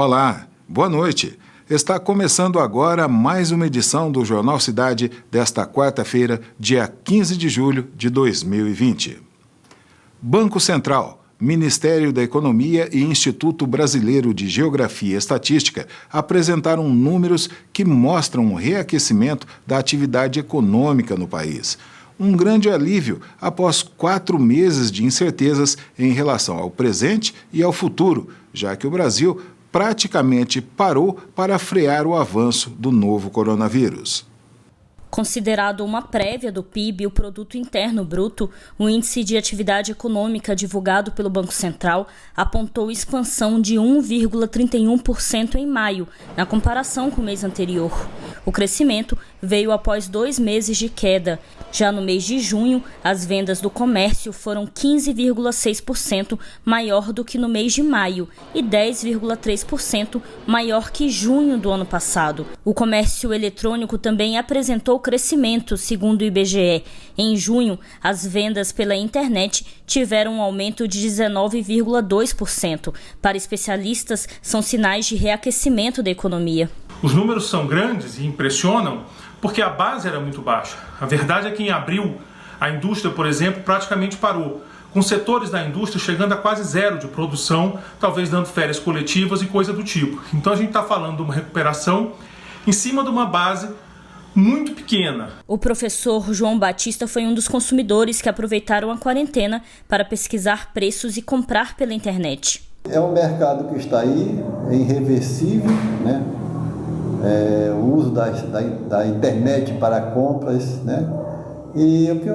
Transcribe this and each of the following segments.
Olá, boa noite. Está começando agora mais uma edição do Jornal Cidade desta quarta-feira, dia 15 de julho de 2020. Banco Central, Ministério da Economia e Instituto Brasileiro de Geografia e Estatística apresentaram números que mostram um reaquecimento da atividade econômica no país. Um grande alívio após 4 meses de incertezas em relação ao presente e ao futuro, já que o Brasil praticamente parou para frear o avanço do novo coronavírus. Considerado uma prévia do PIB, o Produto Interno Bruto, o Índice de Atividade Econômica divulgado pelo Banco Central apontou expansão de 1,31% em maio, na comparação com o mês anterior. O crescimento veio após 2 meses de queda. Já no mês de junho, as vendas do comércio foram 15,6% maior do que no mês de maio e 10,3% maior que junho do ano passado. O comércio eletrônico também apresentou crescimento, segundo o IBGE. Em junho, as vendas pela internet tiveram um aumento de 19,2%. Para especialistas, são sinais de reaquecimento da economia. Os números são grandes e impressionam porque a base era muito baixa. A verdade é que em abril, a indústria, por exemplo, praticamente parou, com setores da indústria chegando a quase zero de produção, talvez dando férias coletivas e coisa do tipo. Então a gente está falando de uma recuperação em cima de uma base muito pequena. O professor João Batista foi um dos consumidores que aproveitaram a quarentena para pesquisar preços e comprar pela internet. É um mercado que está aí, é irreversível, né? O uso da internet para compras, né? E o que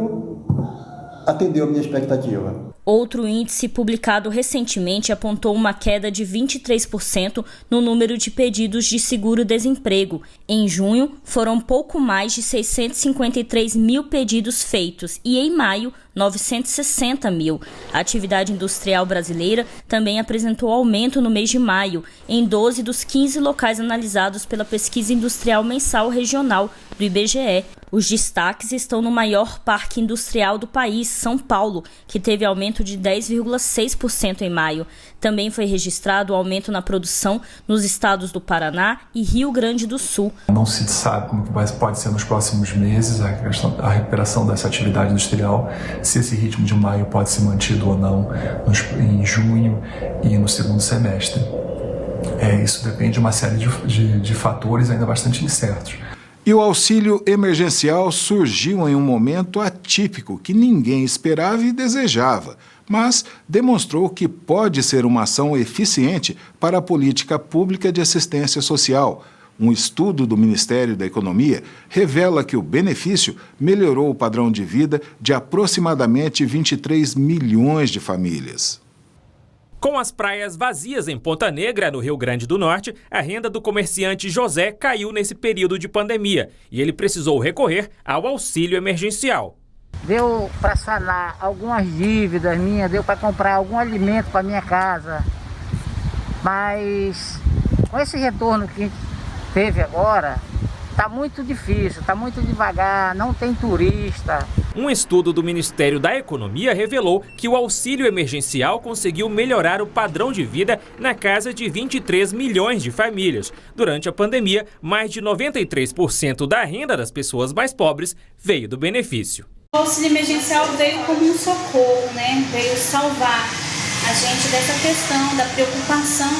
atendeu a minha expectativa. Outro índice publicado recentemente apontou uma queda de 23% no número de pedidos de seguro-desemprego. Em junho, foram pouco mais de 653 mil pedidos feitos e, em maio, 960 mil. A atividade industrial brasileira também apresentou aumento no mês de maio, em 12 dos 15 locais analisados pela Pesquisa Industrial Mensal Regional do IBGE. Os destaques estão no maior parque industrial do país, São Paulo, que teve aumento de 10,6% em maio. Também foi registrado aumento na produção nos estados do Paraná e Rio Grande do Sul. Não se sabe como pode ser nos próximos meses a recuperação dessa atividade industrial, se esse ritmo de maio pode ser mantido ou não em junho e no segundo semestre. Isso depende de uma série de fatores ainda bastante incertos. E o auxílio emergencial surgiu em um momento atípico que ninguém esperava e desejava, mas demonstrou que pode ser uma ação eficiente para a política pública de assistência social. Um estudo do Ministério da Economia revela que o benefício melhorou o padrão de vida de aproximadamente 23 milhões de famílias. Com as praias vazias em Ponta Negra, no Rio Grande do Norte, a renda do comerciante José caiu nesse período de pandemia e ele precisou recorrer ao auxílio emergencial. Deu para sanar algumas dívidas minhas, deu para comprar algum alimento para minha casa, mas com esse retorno que a gente teve agora, está muito difícil, está muito devagar, não tem turista. Um estudo do Ministério da Economia revelou que o auxílio emergencial conseguiu melhorar o padrão de vida na casa de 23 milhões de famílias. Durante a pandemia, mais de 93% da renda das pessoas mais pobres veio do benefício. O auxílio emergencial veio como um socorro, né? Veio salvar a gente dessa questão da preocupação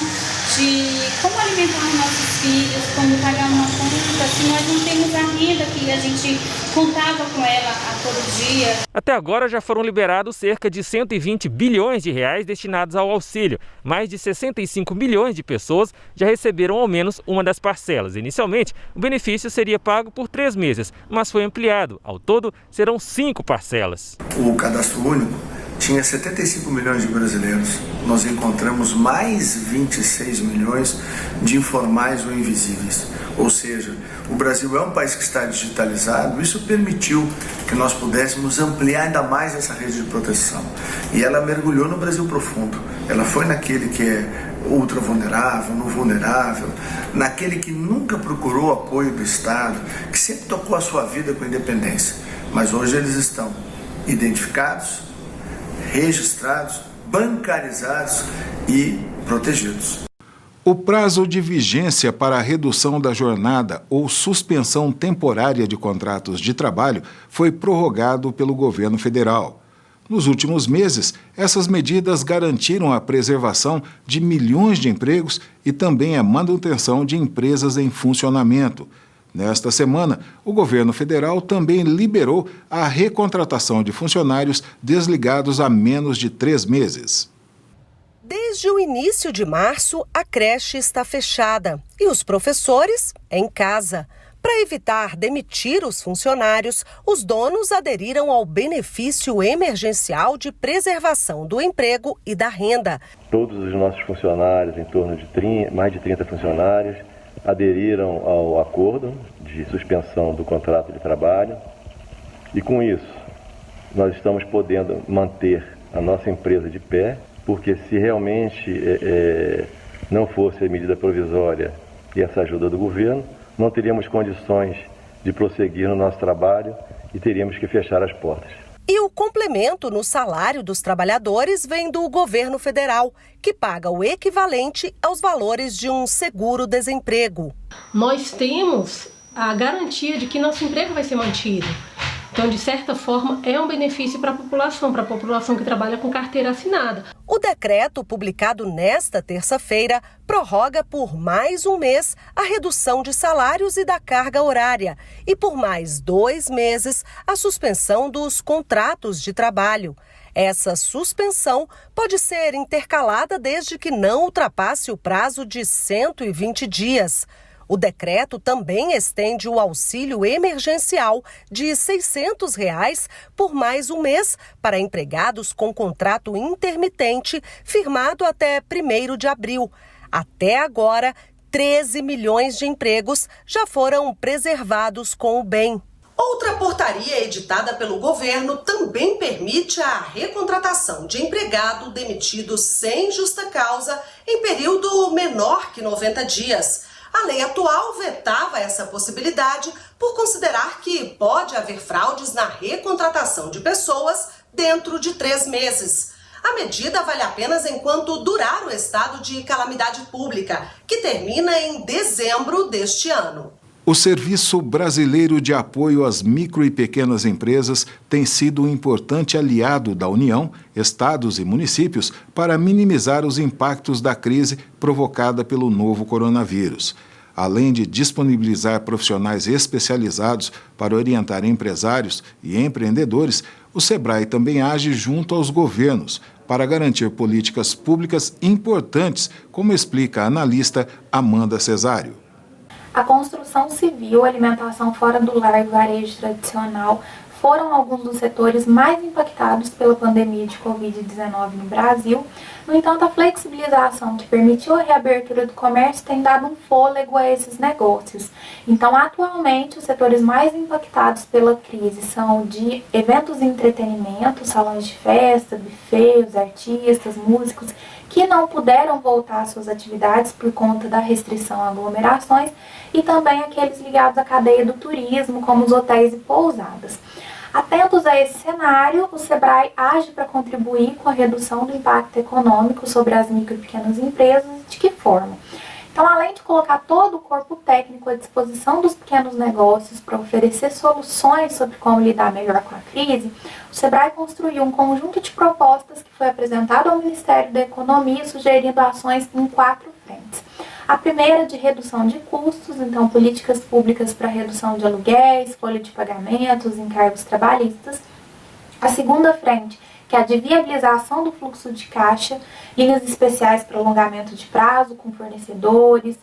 de como alimentar os nossos filhos, como pagar uma conta, se nós não temos a renda que a gente contava com ela a todo dia. Até agora já foram liberados cerca de 120 bilhões de reais destinados ao auxílio. Mais de 65 milhões de pessoas já receberam ao menos uma das parcelas. Inicialmente, o benefício seria pago por 3 meses, mas foi ampliado. Ao todo, serão 5 parcelas. O cadastro único tinha 75 milhões de brasileiros. Nós encontramos mais 26 milhões de informais ou invisíveis. Ou seja, o Brasil é um país que está digitalizado. Isso permitiu que nós pudéssemos ampliar ainda mais essa rede de proteção. E ela mergulhou no Brasil profundo. Ela foi naquele que é ultra vulnerável, no vulnerável, naquele que nunca procurou apoio do Estado, que sempre tocou a sua vida com independência. Mas hoje eles estão identificados, registrados, bancarizados e protegidos. O prazo de vigência para a redução da jornada ou suspensão temporária de contratos de trabalho foi prorrogado pelo governo federal. Nos últimos meses, essas medidas garantiram a preservação de milhões de empregos e também a manutenção de empresas em funcionamento. Nesta semana, o governo federal também liberou a recontratação de funcionários desligados há menos de 3 meses. Desde o início de março, a creche está fechada e os professores em casa. Para evitar demitir os funcionários, os donos aderiram ao benefício emergencial de preservação do emprego e da renda. Todos os nossos funcionários, em torno de mais de 30 funcionários, aderiram ao acordo de suspensão do contrato de trabalho e, com isso, nós estamos podendo manter a nossa empresa de pé, porque se realmente não fosse a medida provisória e essa ajuda do governo, não teríamos condições de prosseguir no nosso trabalho e teríamos que fechar as portas. E o complemento no salário dos trabalhadores vem do governo federal, que paga o equivalente aos valores de um seguro-desemprego. Nós temos a garantia de que nosso emprego vai ser mantido. Então, de certa forma, é um benefício para a população que trabalha com carteira assinada. O decreto, publicado nesta terça-feira, prorroga por mais um mês a redução de salários e da carga horária e por mais 2 meses a suspensão dos contratos de trabalho. Essa suspensão pode ser intercalada desde que não ultrapasse o prazo de 120 dias. O decreto também estende o auxílio emergencial de R$ 600 por mais um mês para empregados com contrato intermitente firmado até 1º de abril. Até agora, 13 milhões de empregos já foram preservados com o bem. Outra portaria editada pelo governo também permite a recontratação de empregado demitido sem justa causa em período menor que 90 dias. A lei atual vetava essa possibilidade por considerar que pode haver fraudes na recontratação de pessoas dentro de 3 meses. A medida vale apenas enquanto durar o estado de calamidade pública, que termina em dezembro deste ano. O Serviço Brasileiro de Apoio às Micro e Pequenas Empresas tem sido um importante aliado da União, estados e municípios para minimizar os impactos da crise provocada pelo novo coronavírus. Além de disponibilizar profissionais especializados para orientar empresários e empreendedores, o SEBRAE também age junto aos governos para garantir políticas públicas importantes, como explica a analista Amanda Cesário. A construção civil, alimentação fora do lar e varejo tradicional foram alguns dos setores mais impactados pela pandemia de Covid-19 no Brasil. No entanto, a flexibilização que permitiu a reabertura do comércio tem dado um fôlego a esses negócios. Então, atualmente, os setores mais impactados pela crise são de eventos e entretenimento, salões de festa, buffets, artistas, músicos, que não puderam voltar às suas atividades por conta da restrição a aglomerações, e também aqueles ligados à cadeia do turismo, como os hotéis e pousadas. Atentos a esse cenário, o SEBRAE age para contribuir com a redução do impacto econômico sobre as micro e pequenas empresas. De que forma? Então, além de colocar todo o corpo técnico à disposição dos pequenos negócios para oferecer soluções sobre como lidar melhor com a crise, o SEBRAE construiu um conjunto de propostas que foi apresentado ao Ministério da Economia, sugerindo ações em 4 frentes. A primeira de redução de custos, então políticas públicas para redução de aluguéis, folha de pagamentos, encargos trabalhistas. A segunda frente, que é a de viabilização do fluxo de caixa, linhas especiais para alongamento de prazo com fornecedores,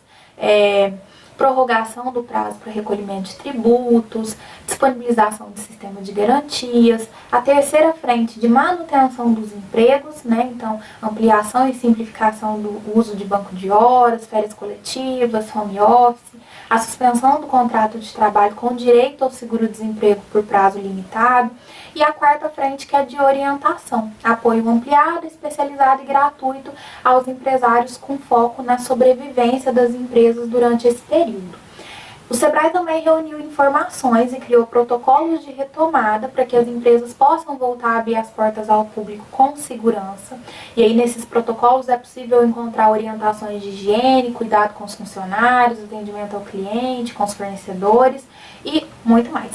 prorrogação do prazo para recolhimento de tributos, disponibilização do sistema de garantias. A terceira frente de manutenção dos empregos, então ampliação e simplificação do uso de banco de horas, férias coletivas, home office, a suspensão do contrato de trabalho com direito ao seguro-desemprego por prazo limitado. E a quarta frente, que é de orientação, apoio ampliado, especializado e gratuito aos empresários com foco na sobrevivência das empresas durante esse período. O Sebrae também reuniu informações e criou protocolos de retomada para que as empresas possam voltar a abrir as portas ao público com segurança. E aí, nesses protocolos, é possível encontrar orientações de higiene, cuidado com os funcionários, atendimento ao cliente, com os fornecedores e muito mais.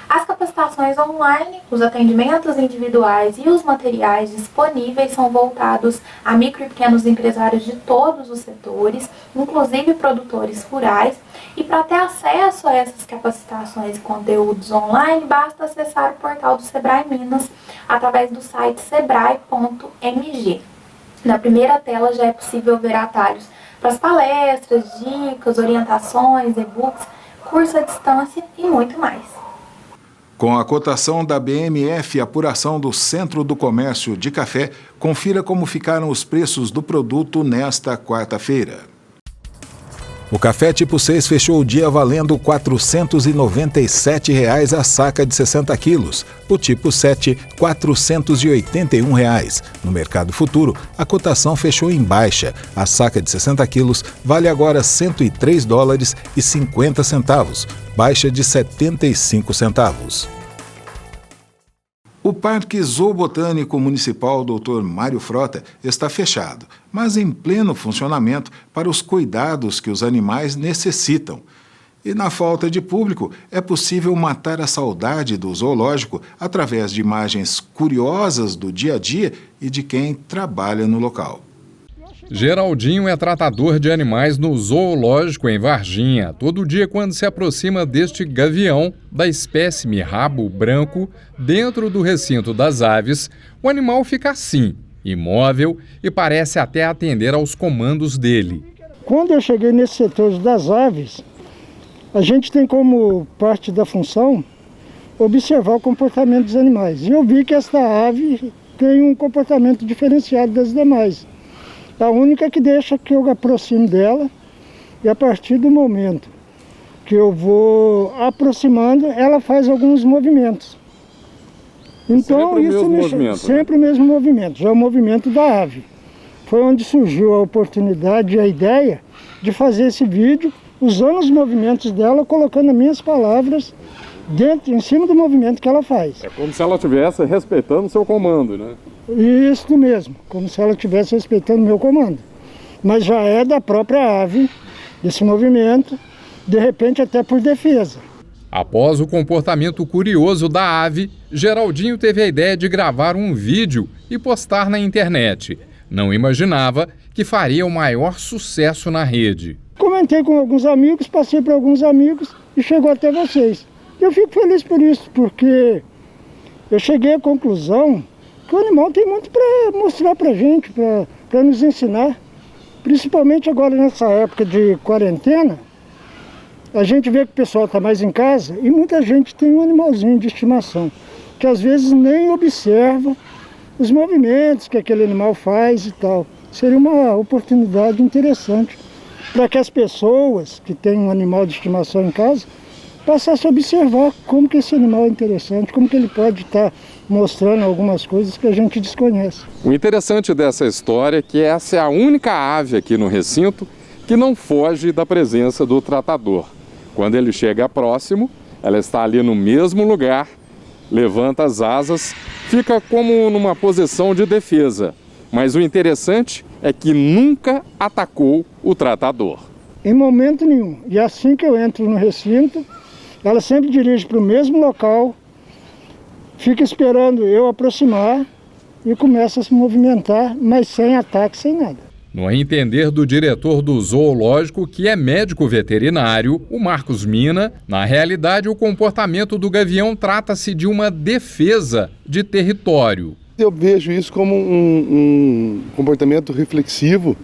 As capacitações online, os atendimentos individuais e os materiais disponíveis são voltados a micro e pequenos empresários de todos os setores, inclusive produtores rurais. E para ter acesso a essas capacitações e conteúdos online, basta acessar o portal do Sebrae Minas através do site sebrae.mg. Na primeira tela já é possível ver atalhos para as palestras, dicas, orientações, e-books, curso à distância e muito mais. Com a cotação da BMF Apuração do Centro do Comércio de Café, confira como ficaram os preços do produto nesta quarta-feira. O café tipo 6 fechou o dia valendo R$ 497 a saca de 60 quilos. O tipo 7, R$ 481. No mercado futuro, a cotação fechou em baixa. A saca de 60 quilos vale agora $103,50, baixa de 75 centavos. O Parque Zoobotânico Municipal Dr. Mário Frota está fechado, mas em pleno funcionamento para os cuidados que os animais necessitam. E na falta de público, é possível matar a saudade do zoológico através de imagens curiosas do dia a dia e de quem trabalha no local. Geraldinho é tratador de animais no zoológico em Varginha. Todo dia, quando se aproxima deste gavião, da espécime rabo branco, dentro do recinto das aves, o animal fica assim, imóvel, e parece até atender aos comandos dele. Quando eu cheguei nesse setor das aves, a gente tem como parte da função observar o comportamento dos animais. E eu vi que esta ave tem um comportamento diferenciado das demais. A única que deixa que eu aproxime dela, e a partir do momento que eu vou aproximando, ela faz alguns movimentos. Então sempre o mesmo movimento, já é o movimento da ave. Foi onde surgiu a oportunidade e a ideia de fazer esse vídeo, usando os movimentos dela, colocando as minhas palavras em cima do movimento que ela faz. É como se ela estivesse respeitando o seu comando, né? Isso mesmo, como se ela estivesse respeitando o meu comando. Mas já é da própria ave, esse movimento, de repente até por defesa. Após o comportamento curioso da ave, Geraldinho teve a ideia de gravar um vídeo e postar na internet. Não imaginava que faria o maior sucesso na rede. Comentei com alguns amigos, passei para alguns amigos e chegou até vocês. Eu fico feliz por isso, porque eu cheguei à conclusão que o animal tem muito para mostrar para a gente, para nos ensinar. Principalmente agora nessa época de quarentena, a gente vê que o pessoal está mais em casa e muita gente tem um animalzinho de estimação, que às vezes nem observa os movimentos que aquele animal faz e tal. Seria uma oportunidade interessante para que as pessoas que têm um animal de estimação em casa passassem a observar como que esse animal é interessante, como que ele pode estar mostrando algumas coisas que a gente desconhece. O interessante dessa história é que essa é a única ave aqui no recinto que não foge da presença do tratador. Quando ele chega próximo, ela está ali no mesmo lugar, levanta as asas, fica como numa posição de defesa. Mas o interessante é que nunca atacou o tratador. Em momento nenhum. E assim que eu entro no recinto, ela sempre dirige para o mesmo local, fica esperando eu aproximar e começa a se movimentar, mas sem ataque, sem nada. No entender do diretor do zoológico, que é médico veterinário, o Marcos Mina, na realidade o comportamento do gavião trata-se de uma defesa de território. Eu vejo isso como um comportamento reflexivo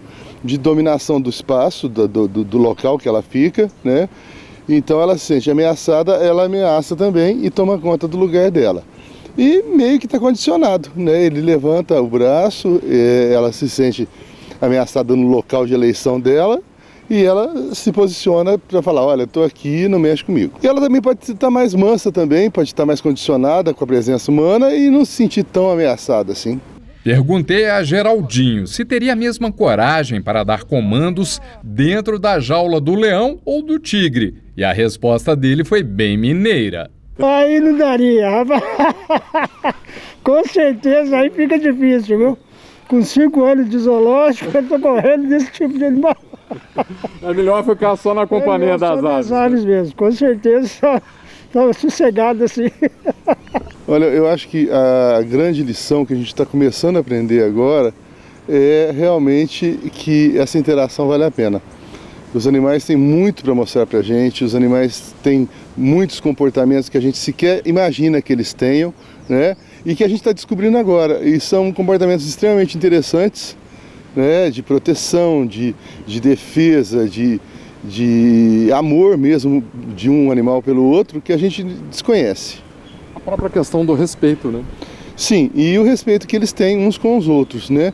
de dominação do espaço, do local que ela fica, né? Então ela se sente ameaçada, ela ameaça também e toma conta do lugar dela. E meio que está condicionado, né? Ele levanta o braço, ela se sente ameaçada no local de eleição dela e ela se posiciona para falar, olha, estou aqui, não mexe comigo. E ela também pode estar mais mansa também, pode estar mais condicionada com a presença humana e não se sentir tão ameaçada assim. Perguntei a Geraldinho se teria a mesma coragem para dar comandos dentro da jaula do leão ou do tigre. E a resposta dele foi bem mineira. Aí não daria, rapaz. Com certeza aí fica difícil, viu? Com 5 anos de zoológico, eu tô correndo desse tipo de animal. É melhor ficar só na companhia das aves mesmo, com certeza estava sossegado assim. Olha, eu acho que a grande lição que a gente está começando a aprender agora é realmente que essa interação vale a pena. Os animais têm muito para mostrar para a gente, os animais têm muitos comportamentos que a gente sequer imagina que eles tenham, né? E que a gente está descobrindo agora. E são comportamentos extremamente interessantes, né? De proteção, de defesa, de amor mesmo de um animal pelo outro, que a gente desconhece. A própria questão do respeito, né? Sim, e o respeito que eles têm uns com os outros, né?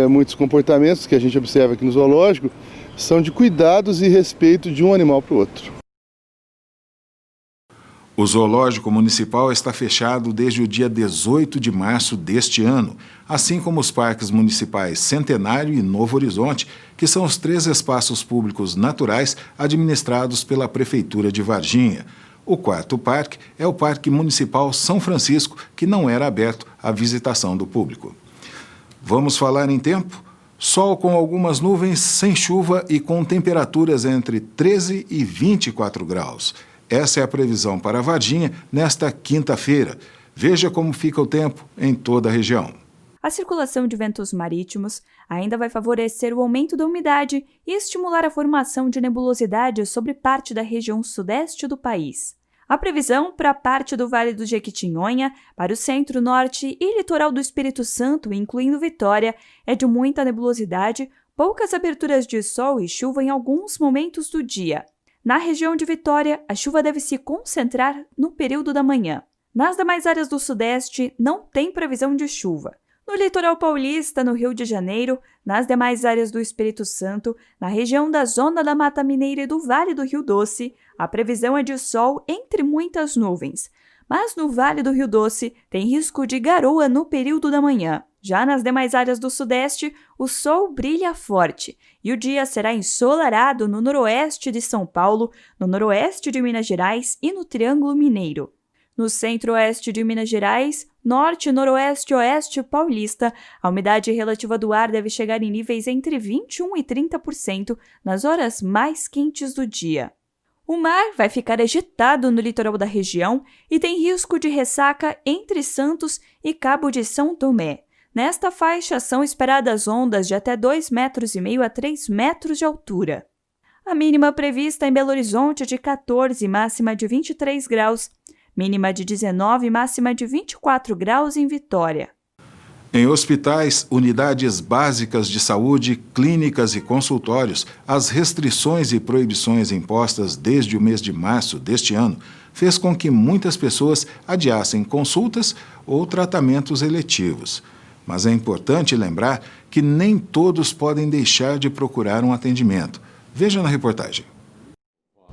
Muitos comportamentos que a gente observa aqui no zoológico são de cuidados e respeito de um animal para o outro. O Zoológico Municipal está fechado desde o dia 18 de março deste ano, assim como os parques municipais Centenário e Novo Horizonte, que são os 3 espaços públicos naturais administrados pela Prefeitura de Varginha. O 4º parque é o Parque Municipal São Francisco, que não era aberto à visitação do público. Vamos falar em tempo? Sol com algumas nuvens, sem chuva e com temperaturas entre 13 e 24 graus. Essa é a previsão para Varginha nesta quinta-feira. Veja como fica o tempo em toda a região. A circulação de ventos marítimos ainda vai favorecer o aumento da umidade e estimular a formação de nebulosidade sobre parte da região sudeste do país. A previsão para a parte do Vale do Jequitinhonha, para o centro-norte e litoral do Espírito Santo, incluindo Vitória, é de muita nebulosidade, poucas aberturas de sol e chuva em alguns momentos do dia. Na região de Vitória, a chuva deve se concentrar no período da manhã. Nas demais áreas do Sudeste, não tem previsão de chuva. No litoral paulista, no Rio de Janeiro, nas demais áreas do Espírito Santo, na região da Zona da Mata Mineira e do Vale do Rio Doce, a previsão é de sol entre muitas nuvens. Mas no Vale do Rio Doce tem risco de garoa no período da manhã. Já nas demais áreas do Sudeste, o sol brilha forte e o dia será ensolarado no noroeste de São Paulo, no noroeste de Minas Gerais e no Triângulo Mineiro. No centro-oeste de Minas Gerais, norte, noroeste e oeste paulista, a umidade relativa do ar deve chegar em níveis entre 21% e 30% nas horas mais quentes do dia. O mar vai ficar agitado no litoral da região e tem risco de ressaca entre Santos e Cabo de São Tomé. Nesta faixa são esperadas ondas de até 2,5 metros a 3 metros de altura. A mínima prevista em Belo Horizonte é de 14, máxima de 23 graus. Mínima de 19 e máxima de 24 graus em Vitória. Em hospitais, unidades básicas de saúde, clínicas e consultórios, as restrições e proibições impostas desde o mês de março deste ano fez com que muitas pessoas adiassem consultas ou tratamentos eletivos. Mas é importante lembrar que nem todos podem deixar de procurar um atendimento. Veja na reportagem.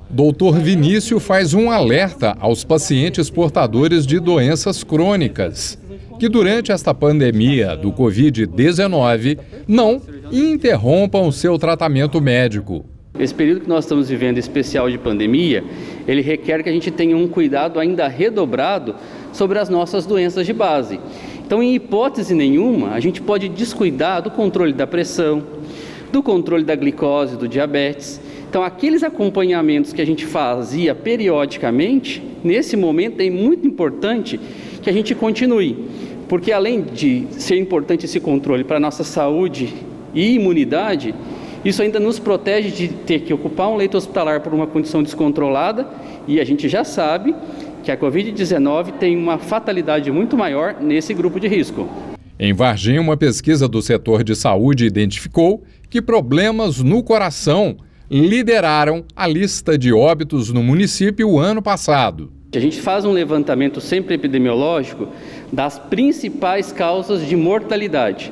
Dr. Vinícius faz um alerta aos pacientes portadores de doenças crônicas, que durante esta pandemia do Covid-19 não interrompam o seu tratamento médico. Esse período que nós estamos vivendo especial de pandemia, ele requer que a gente tenha um cuidado ainda redobrado sobre as nossas doenças de base. Então, em hipótese nenhuma, a gente pode descuidar do controle da pressão, do controle da glicose, do diabetes. Então, aqueles acompanhamentos que a gente fazia periodicamente, nesse momento é muito importante que a gente continue, porque além de ser importante esse controle para a nossa saúde e imunidade, isso ainda nos protege de ter que ocupar um leito hospitalar por uma condição descontrolada, e a gente já sabe que a Covid-19 tem uma fatalidade muito maior nesse grupo de risco. Em Varginha, uma pesquisa do setor de saúde identificou que problemas no coração lideraram a lista de óbitos no município ano passado. A gente faz um levantamento sempre epidemiológico das principais causas de mortalidade.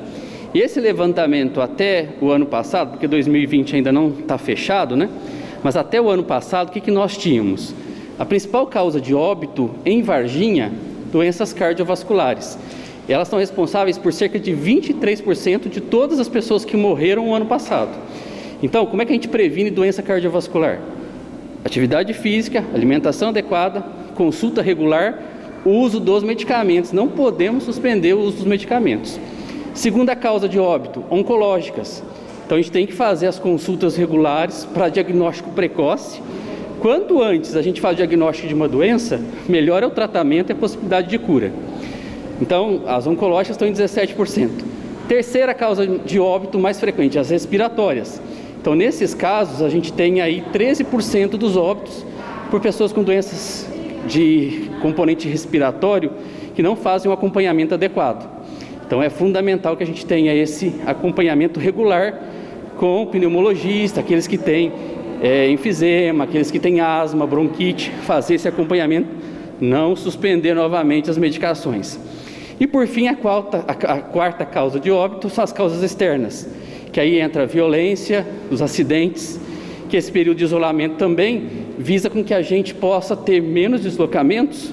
E esse levantamento até o ano passado, porque 2020 ainda não está fechado, né? Mas até o ano passado, o que nós tínhamos? A principal causa de óbito em Varginha, doenças cardiovasculares. elas são responsáveis por cerca de 23% de todas as pessoas que morreram no ano passado. Então, como é que a gente previne doença cardiovascular? Atividade física, alimentação adequada, consulta regular, uso dos medicamentos. Não podemos suspender o uso dos medicamentos. Segunda causa de óbito, oncológicas. Então, a gente tem que fazer as consultas regulares para diagnóstico precoce. Quanto antes a gente faz o diagnóstico de uma doença, melhor é o tratamento e a possibilidade de cura. Então, as oncológicas estão em 17%. Terceira causa de óbito mais frequente, as respiratórias. Então, nesses casos, a gente tem aí 13% dos óbitos por pessoas com doenças de componente respiratório que não fazem um acompanhamento adequado. Então, é fundamental que a gente tenha esse acompanhamento regular com o pneumologista, aqueles que têm enfisema, aqueles que têm asma, bronquite, fazer esse acompanhamento, não suspender novamente as medicações. E, por fim, a quarta causa de óbito são as causas externas, que aí entra a violência, os acidentes, que esse período de isolamento também visa com que a gente possa ter menos deslocamentos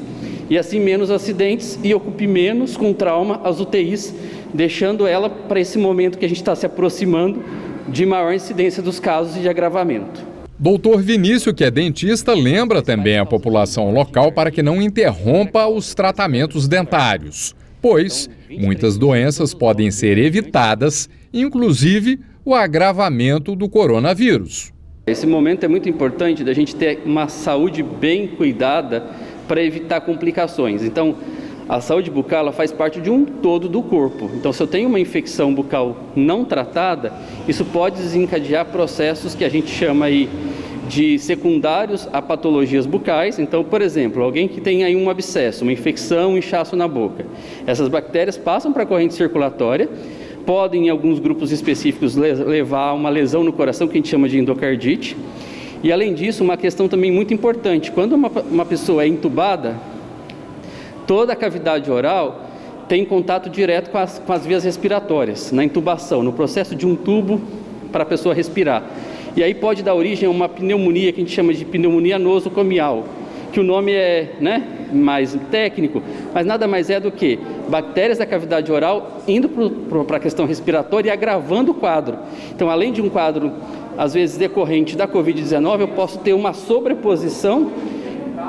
e assim menos acidentes e ocupe menos com trauma as UTIs, deixando ela para esse momento que a gente está se aproximando de maior incidência dos casos e de agravamento. Doutor Vinícius, que é dentista, lembra também a população local para que não interrompa os tratamentos dentários, pois muitas doenças podem ser evitadas, inclusive o agravamento do coronavírus. Esse momento é muito importante da gente ter uma saúde bem cuidada para evitar complicações. Então, a saúde bucal ela faz parte de um todo do corpo. Então, se eu tenho uma infecção bucal não tratada, isso pode desencadear processos que a gente chama aí de secundários a patologias bucais. Então, por exemplo, alguém que tem aí um abscesso, uma infecção, um inchaço na boca. Essas bactérias passam para a corrente circulatória, podem, em alguns grupos específicos, levar a uma lesão no coração, que a gente chama de endocardite. E, além disso, uma questão também muito importante, quando uma pessoa é entubada, toda a cavidade oral tem contato direto com as vias respiratórias, na intubação, no processo de um tubo para a pessoa respirar. E aí pode dar origem a uma pneumonia, que a gente chama de pneumonia nosocomial, que o nome é mais técnico, mas nada mais é do que bactérias da cavidade oral indo para a questão respiratória e agravando o quadro. Então, além de um quadro, às vezes, decorrente da Covid-19, eu posso ter uma sobreposição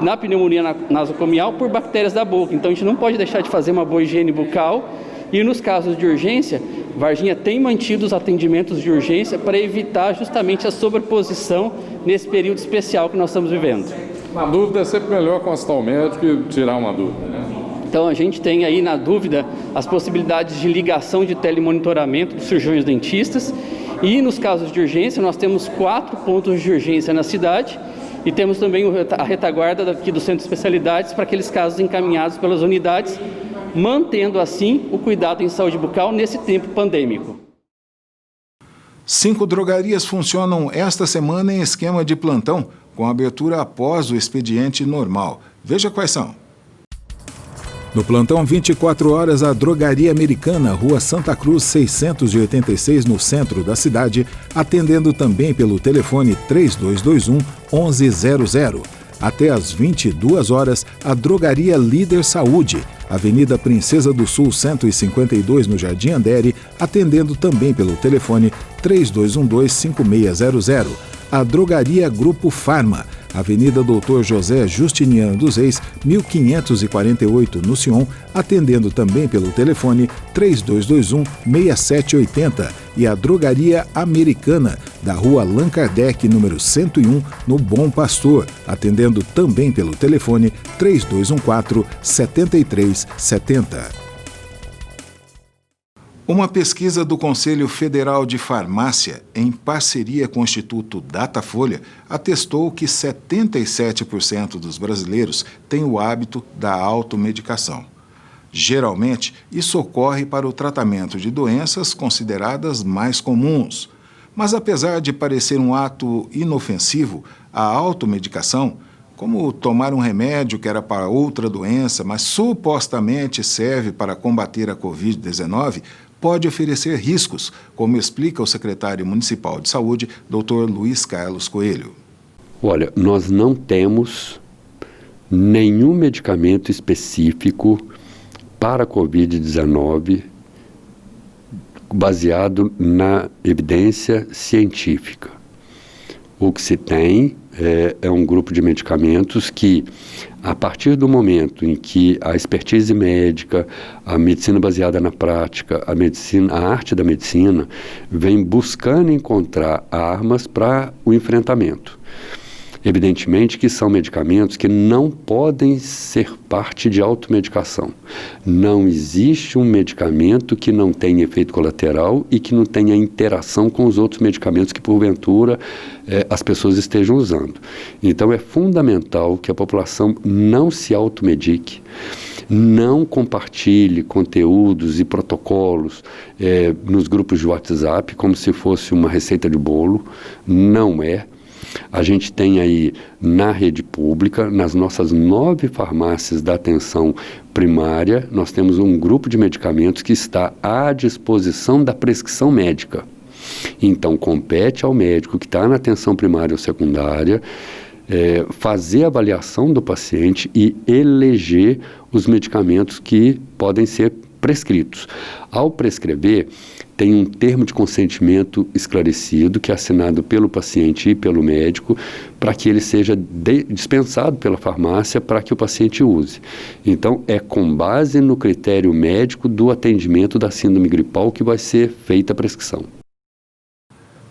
na pneumonia nasocomial por bactérias da boca. Então, a gente não pode deixar de fazer uma boa higiene bucal. E nos casos de urgência, Varginha tem mantido os atendimentos de urgência para evitar justamente a sobreposição nesse período especial que nós estamos vivendo. Na dúvida, é sempre melhor consultar o médico e tirar uma dúvida, né? Então, a gente tem aí, na dúvida, as possibilidades de ligação de telemonitoramento dos cirurgiões dentistas. E nos casos de urgência, nós temos 4 pontos de urgência na cidade. E temos também a retaguarda aqui do Centro de Especialidades para aqueles casos encaminhados pelas unidades, mantendo assim o cuidado em saúde bucal nesse tempo pandêmico. 5 drogarias funcionam esta semana em esquema de plantão, com abertura após o expediente normal. Veja quais são. No plantão 24 horas, a Drogaria Americana, Rua Santa Cruz 686, no centro da cidade, atendendo também pelo telefone 3221-1100. Até às 22 horas, a Drogaria Líder Saúde, Avenida Princesa do Sul 152, no Jardim Andere, atendendo também pelo telefone 3212-5600. A Drogaria Grupo Farma, Avenida Doutor José Justiniano dos Reis, 1548, no Sion, atendendo também pelo telefone 3221-6780. E a Drogaria Americana, da Rua Allan Kardec, número 101, no Bom Pastor, atendendo também pelo telefone 3214-7370. Uma pesquisa do Conselho Federal de Farmácia, em parceria com o Instituto Datafolha, atestou que 77% dos brasileiros têm o hábito da automedicação. Geralmente, isso ocorre para o tratamento de doenças consideradas mais comuns. Mas, apesar de parecer um ato inofensivo, a automedicação, como tomar um remédio que era para outra doença, mas supostamente serve para combater a Covid-19, pode oferecer riscos, como explica o secretário municipal de saúde, Dr. Luiz Carlos Coelho. Olha, nós não temos nenhum medicamento específico para a Covid-19 baseado na evidência científica. O que se tem é um grupo de medicamentos que, a partir do momento em que a expertise médica, a medicina baseada na prática, a arte da medicina, vem buscando encontrar armas para o enfrentamento. Evidentemente que são medicamentos que não podem ser parte de automedicação. Não existe um medicamento que não tenha efeito colateral e que não tenha interação com os outros medicamentos que, porventura, as pessoas estejam usando. Então, é fundamental que a população não se automedique, não compartilhe conteúdos e protocolos nos grupos de WhatsApp como se fosse uma receita de bolo. Não é. A gente tem aí na rede pública, nas nossas 9 farmácias da atenção primária, nós temos um grupo de medicamentos que está à disposição da prescrição médica. Então, compete ao médico que está na atenção primária ou secundária fazer a avaliação do paciente e eleger os medicamentos que podem ser prescritos. Ao prescrever, tem um termo de consentimento esclarecido que é assinado pelo paciente e pelo médico para que ele seja dispensado pela farmácia para que o paciente use. Então, é com base no critério médico do atendimento da síndrome gripal que vai ser feita a prescrição.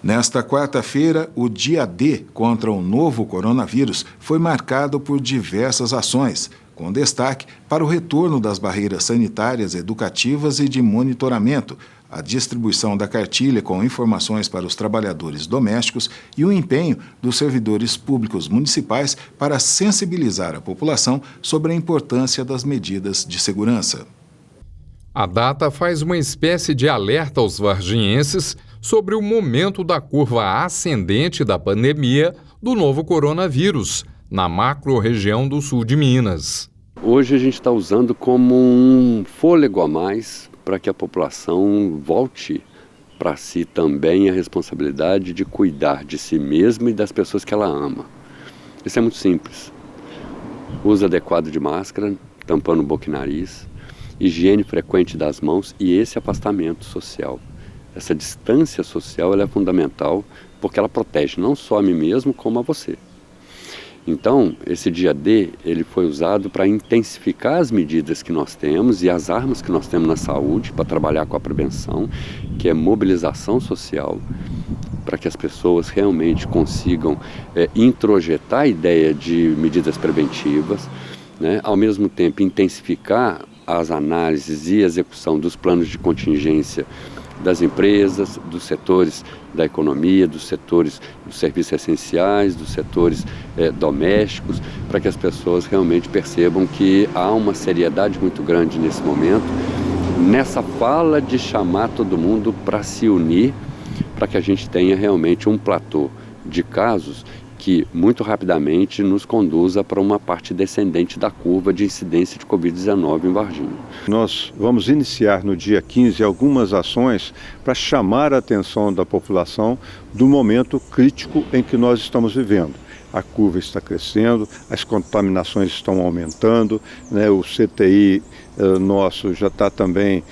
Nesta quarta-feira, o dia D contra o novo coronavírus foi marcado por diversas ações, com destaque para o retorno das barreiras sanitárias, educativas e de monitoramento, a distribuição da cartilha com informações para os trabalhadores domésticos e o empenho dos servidores públicos municipais para sensibilizar a população sobre a importância das medidas de segurança. A data faz uma espécie de alerta aos varginhenses sobre o momento da curva ascendente da pandemia do novo coronavírus, na macro-região do sul de Minas. Hoje a gente está usando como um fôlego a mais para que a população volte para si também a responsabilidade de cuidar de si mesma e das pessoas que ela ama. Isso é muito simples. Uso adequado de máscara, tampando boca e nariz, higiene frequente das mãos e esse afastamento social. Essa distância social ela é fundamental porque ela protege não só a mim mesmo, como a você. Então, esse dia D, ele foi usado para intensificar as medidas que nós temos e as armas que nós temos na saúde para trabalhar com a prevenção, que é mobilização social, para que as pessoas realmente consigam introjetar a ideia de medidas preventivas, né? Ao mesmo tempo intensificar as análises e execução dos planos de contingência das empresas, dos setores da economia, dos setores dos serviços essenciais, dos setores domésticos, para que as pessoas realmente percebam que há uma seriedade muito grande nesse momento, nessa fala de chamar todo mundo para se unir, para que a gente tenha realmente um platô de casos que muito rapidamente nos conduza para uma parte descendente da curva de incidência de Covid-19 em Varginha. Nós vamos iniciar no dia 15 algumas ações para chamar a atenção da população do momento crítico em que nós estamos vivendo. A curva está crescendo, as contaminações estão aumentando, né? O CTI nosso já está também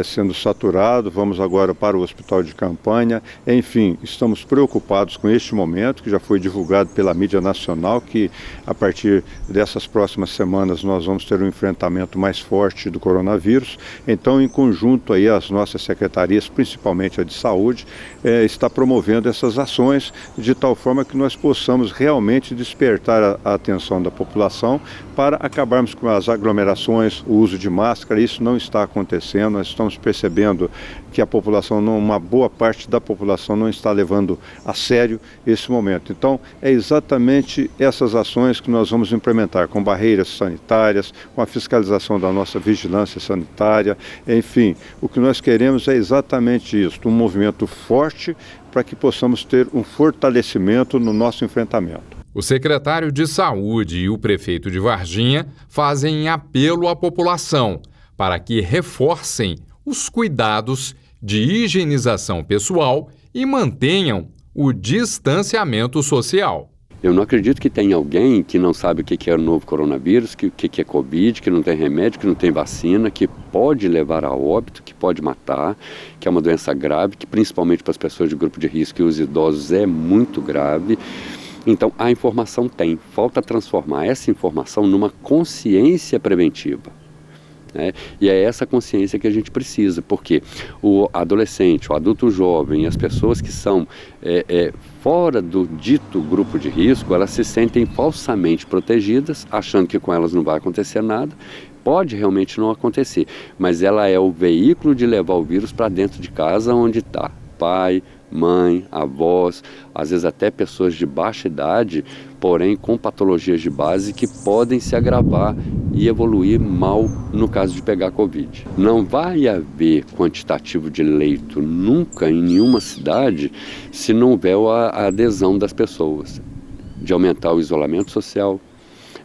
sendo saturado, vamos agora para o hospital de campanha. Enfim, estamos preocupados com este momento, que já foi divulgado pela mídia nacional, que a partir dessas próximas semanas nós vamos ter um enfrentamento mais forte do coronavírus. Então, em conjunto aí as nossas secretarias, principalmente a de saúde, está promovendo essas ações de tal forma que nós possamos realmente despertar a atenção da população para acabarmos com as aglomerações, o uso de máscara. Isso não está acontecendo, nós estamos percebendo que a população, uma boa parte da população não está levando a sério esse momento. Então, é exatamente essas ações que nós vamos implementar, com barreiras sanitárias, com a fiscalização da nossa vigilância sanitária, enfim, o que nós queremos é exatamente isso, um movimento forte para que possamos ter um fortalecimento no nosso enfrentamento. O secretário de Saúde e o prefeito de Varginha fazem apelo à população para que reforcem os cuidados de higienização pessoal e mantenham o distanciamento social. Eu não acredito que tenha alguém que não sabe o que é o novo coronavírus, o que é Covid, que não tem remédio, que não tem vacina, que pode levar a óbito, que pode matar, que é uma doença grave, que principalmente para as pessoas de grupo de risco e os idosos é muito grave. Então, a informação tem, falta transformar essa informação numa consciência preventiva. E é essa consciência que a gente precisa, porque o adolescente, o adulto jovem, as pessoas que são fora do dito grupo de risco, elas se sentem falsamente protegidas, achando que com elas não vai acontecer nada. Pode realmente não acontecer, mas ela é o veículo de levar o vírus para dentro de casa, onde está pai, mãe, avós, às vezes até pessoas de baixa idade, porém com patologias de base que podem se agravar e evoluir mal no caso de pegar Covid. Não vai haver quantitativo de leito nunca em nenhuma cidade se não houver a adesão das pessoas, de aumentar o isolamento social,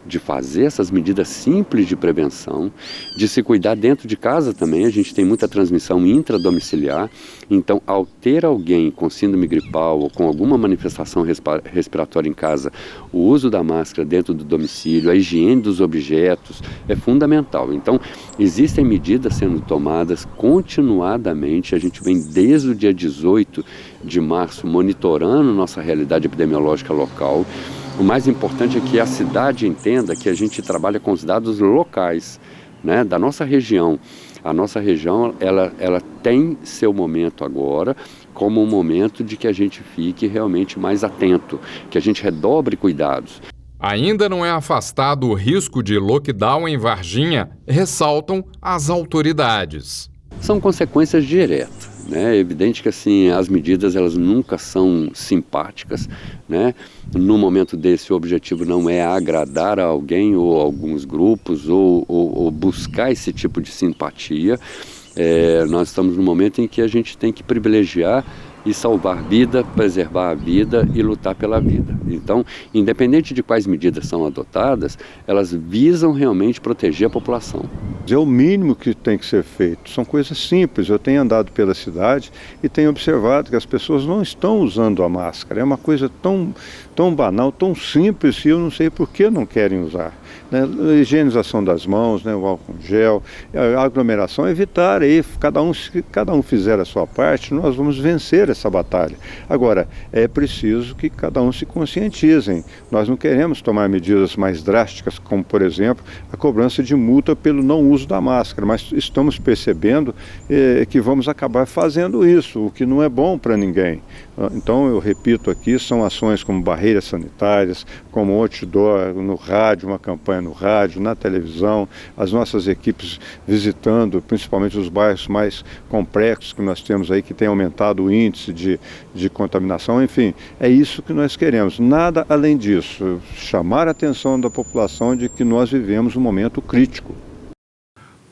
de fazer essas medidas simples de prevenção, de se cuidar dentro de casa também. A gente tem muita transmissão intradomiciliar, então ao ter alguém com síndrome gripal ou com alguma manifestação respiratória em casa, o uso da máscara dentro do domicílio, a higiene dos objetos é fundamental. Então existem medidas sendo tomadas continuadamente, a gente vem desde o dia 18 de março monitorando nossa realidade epidemiológica local. O mais importante é que a cidade entenda que a gente trabalha com os dados locais, né, da nossa região. A nossa região ela tem seu momento agora como um momento de que a gente fique realmente mais atento, que a gente redobre cuidados. Ainda não é afastado o risco de lockdown em Varginha, ressaltam as autoridades. São consequências diretas. É evidente que assim, as medidas elas nunca são simpáticas, né? No momento desse o objetivo não é agradar a alguém ou alguns grupos ou buscar esse tipo de simpatia. Nós estamos num momento em que a gente tem que privilegiar e salvar vida, preservar a vida e lutar pela vida. Então, independente de quais medidas são adotadas, elas visam realmente proteger a população. É o mínimo que tem que ser feito, são coisas simples. Eu tenho andado pela cidade e tenho observado que as pessoas não estão usando a máscara. É uma coisa tão banal, tão simples, e eu não sei por que não querem usar. A higienização das mãos, o álcool gel, a aglomeração, evitar aí, cada um fizer a sua parte, nós vamos vencer essa batalha. Agora, é preciso que cada um se conscientizem. Nós não queremos tomar medidas mais drásticas, como, por exemplo, a cobrança de multa pelo não uso da máscara, mas estamos percebendo que vamos acabar fazendo isso, o que não é bom para ninguém. Então, eu repito aqui, são ações como barreiras sanitárias, como outdoor no rádio, uma campanha no rádio, na televisão, as nossas equipes visitando, principalmente os bairros mais complexos que nós temos aí, que tem aumentado o índice de contaminação. Enfim, é isso que nós queremos, nada além disso, chamar a atenção da população de que nós vivemos um momento crítico.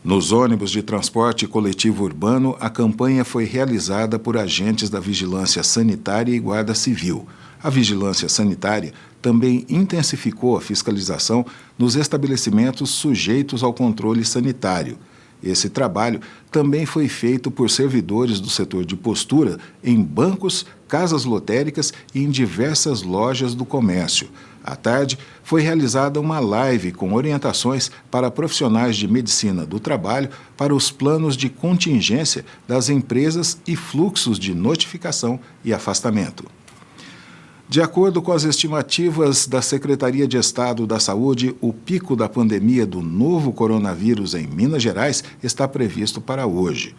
Nos ônibus de transporte coletivo urbano, a campanha foi realizada por agentes da Vigilância Sanitária e Guarda Civil. A Vigilância Sanitária também intensificou a fiscalização nos estabelecimentos sujeitos ao controle sanitário. Esse trabalho também foi feito por servidores do setor de postura em bancos, casas lotéricas e em diversas lojas do comércio. À tarde, foi realizada uma live com orientações para profissionais de medicina do trabalho para os planos de contingência das empresas e fluxos de notificação e afastamento. De acordo com as estimativas da Secretaria de Estado da Saúde, o pico da pandemia do novo coronavírus em Minas Gerais está previsto para hoje.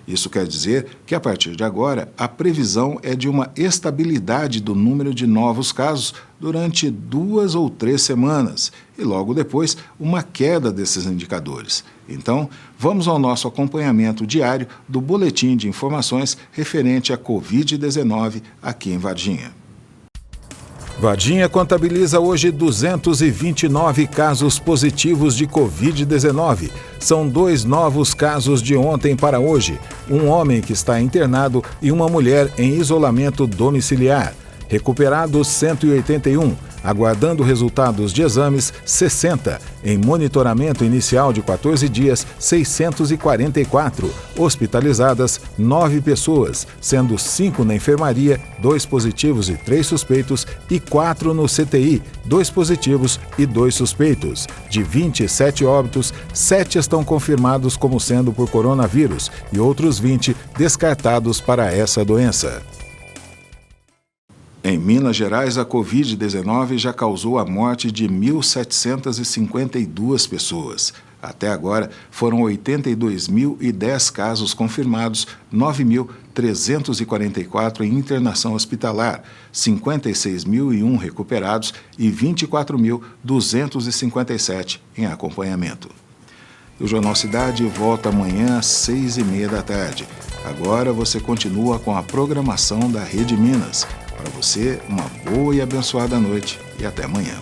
Isso quer dizer que, a partir de agora, a previsão é de uma estabilidade do número de novos casos durante 2 ou 3 semanas e, logo depois, uma queda desses indicadores. Então, vamos ao nosso acompanhamento diário do Boletim de Informações referente à Covid-19 aqui em Varginha. Varginha contabiliza hoje 229 casos positivos de Covid-19. São 2 novos casos de ontem para hoje. Um homem que está internado e uma mulher em isolamento domiciliar. Recuperados 181. Aguardando resultados de exames, 60. Em monitoramento inicial de 14 dias, 644. Hospitalizadas, 9 pessoas, sendo 5 na enfermaria, 2 positivos e 3 suspeitos, e 4 no CTI, 2 positivos e 2 suspeitos. De 27 óbitos, 7 estão confirmados como sendo por coronavírus e outros 20 descartados para essa doença. Em Minas Gerais, a Covid-19 já causou a morte de 1.752 pessoas. Até agora, foram 82.010 casos confirmados, 9.344 em internação hospitalar, 56.001 recuperados e 24.257 em acompanhamento. O Jornal Cidade volta amanhã às 6h30 da tarde. Agora você continua com a programação da Rede Minas. Para você, uma boa e abençoada noite e até amanhã.